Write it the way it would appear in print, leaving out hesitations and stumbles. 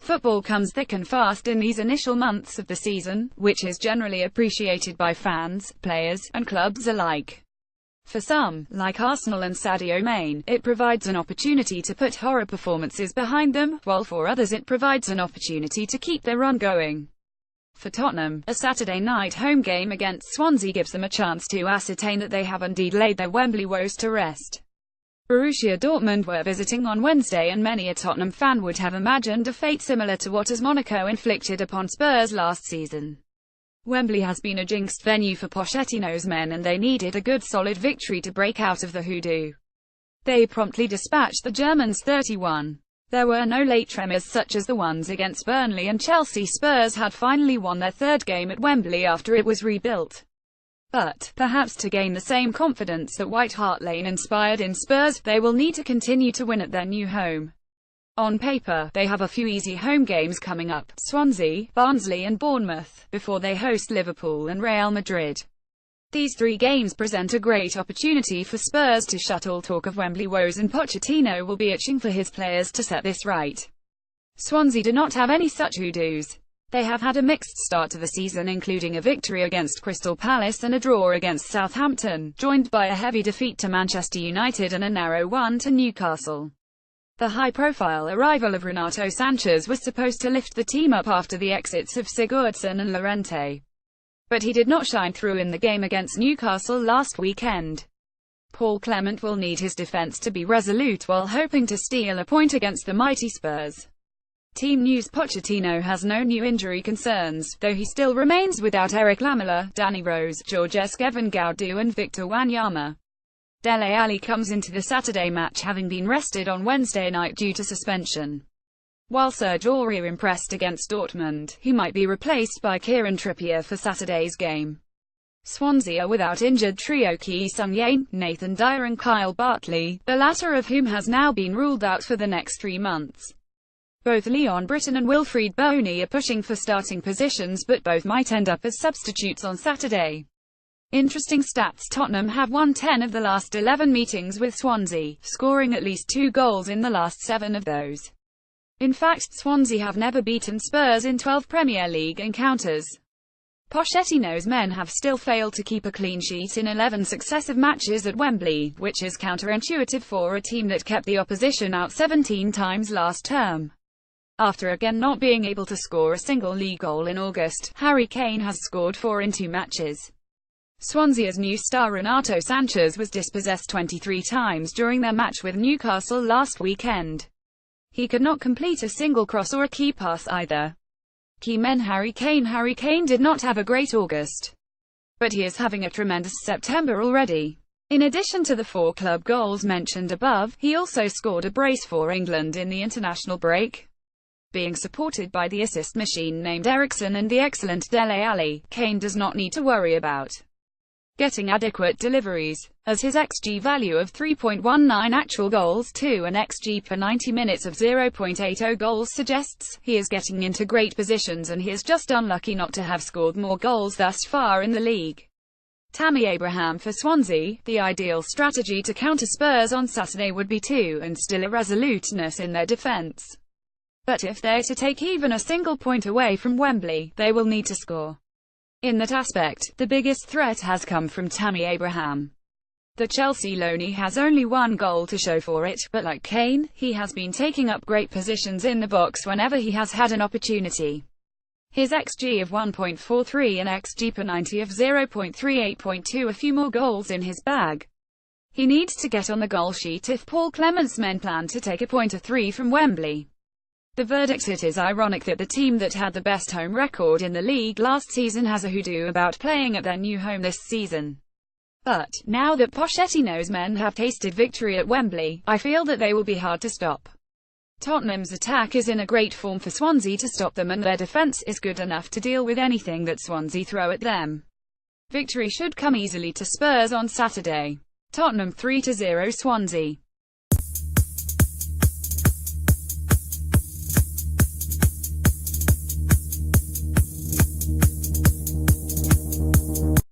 Football comes thick and fast in these initial months of the season, which is generally appreciated by fans, players, and clubs alike. For some, like Arsenal and Sadio Mane, it provides an opportunity to put horror performances behind them, while for others it provides an opportunity to keep their run going. For Tottenham, a Saturday night home game against Swansea gives them a chance to ascertain that they have indeed laid their Wembley woes to rest. Borussia Dortmund were visiting on Wednesday, and many a Tottenham fan would have imagined a fate similar to what Monaco inflicted upon Spurs last season. Wembley has been a jinxed venue for Pochettino's men, and they needed a good solid victory to break out of the hoodoo. They promptly dispatched the Germans 3-1. There were no late tremors such as the ones against Burnley and Chelsea. Spurs had finally won their third game at Wembley after it was rebuilt. But, perhaps to gain the same confidence that White Hart Lane inspired in Spurs, they will need to continue to win at their new home. On paper, they have a few easy home games coming up: Swansea, Barnsley and Bournemouth, before they host Liverpool and Real Madrid. These three games present a great opportunity for Spurs to shut all talk of Wembley woes, and Pochettino will be itching for his players to set this right. Swansea do not have any such hoodoos. They have had a mixed start to the season, including a victory against Crystal Palace and a draw against Southampton, joined by a heavy defeat to Manchester United and a narrow one to Newcastle. The high-profile arrival of Renato Sanches was supposed to lift the team up after the exits of Sigurdsson and Llorente. But he did not shine through in the game against Newcastle last weekend. Paul Clement will need his defence to be resolute while hoping to steal a point against the mighty Spurs. Team news: Pochettino has no new injury concerns, though he still remains without Eric Lamela, Danny Rose, Georges Kevin Gaudu and Victor Wanyama. Dele Alli comes into the Saturday match having been rested on Wednesday night due to suspension. While Serge Aurier impressed against Dortmund, he might be replaced by Kieran Trippier for Saturday's game. Swansea are without injured trio Ki Sung-Yain, Nathan Dyer and Kyle Bartley, the latter of whom has now been ruled out for the next 3 months. Both Leon Britton and Wilfried Boney are pushing for starting positions, but both might end up as substitutes on Saturday. Interesting stats: Tottenham have won 10 of the last 11 meetings with Swansea, scoring at least 2 goals in the last 7 of those. In fact, Swansea have never beaten Spurs in 12 Premier League encounters. Pochettino's men have still failed to keep a clean sheet in 11 successive matches at Wembley, which is counterintuitive for a team that kept the opposition out 17 times last term. After again not being able to score a single league goal in August, Harry Kane has scored 4 in 2 matches. Swansea's new star Renato Sanches was dispossessed 23 times during their match with Newcastle last weekend. He could not complete a single cross or a key pass either. Key men: Harry Kane did not have a great August, but he is having a tremendous September already. In addition to the 4 club goals mentioned above, he also scored a brace for England in the international break. Being supported by the assist machine named Eriksen and the excellent Dele Alli, Kane does not need to worry about getting adequate deliveries, as his XG value of 3.19 actual goals to an XG per 90 minutes of 0.80 goals suggests he is getting into great positions, and he is just unlucky not to have scored more goals thus far in the league. Tammy Abraham for Swansea: the ideal strategy to counter Spurs on Saturday would be to instill irresoluteness in their defence. But if they're to take even a single point away from Wembley, they will need to score. In that aspect, the biggest threat has come from Tammy Abraham. The Chelsea loanee has only 1 goal to show for it, but like Kane, he has been taking up great positions in the box whenever he has had an opportunity. His XG of 1.43 and XG per 90 of 0.38.2, a few more goals in his bag. He needs to get on the goal sheet if Paul Clement's men plan to take a point of 3 from Wembley. The verdict: it is ironic that the team that had the best home record in the league last season has a hoodoo about playing at their new home this season. But, now that Pochettino's men have tasted victory at Wembley, I feel that they will be hard to stop. Tottenham's attack is in a great form for Swansea to stop them, and their defence is good enough to deal with anything that Swansea throw at them. Victory should come easily to Spurs on Saturday. Tottenham 3-0 Swansea.